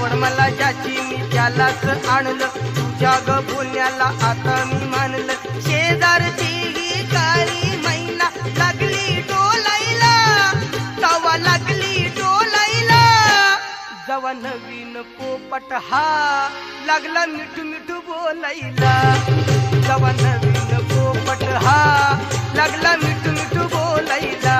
आवड मला ज्याची मी त्यालाच आणलं, तुझ्या ग बोलण्याला आता मी मानलं. शेजारची ही काळी मैना लागली डोलायला, तवा लागली डोलायला. जवा नवीन पोपट हा लागला मिठू मिठू बोलायला, जवा नवीन पोपट हा लागला मिठू मिठू बोलायला.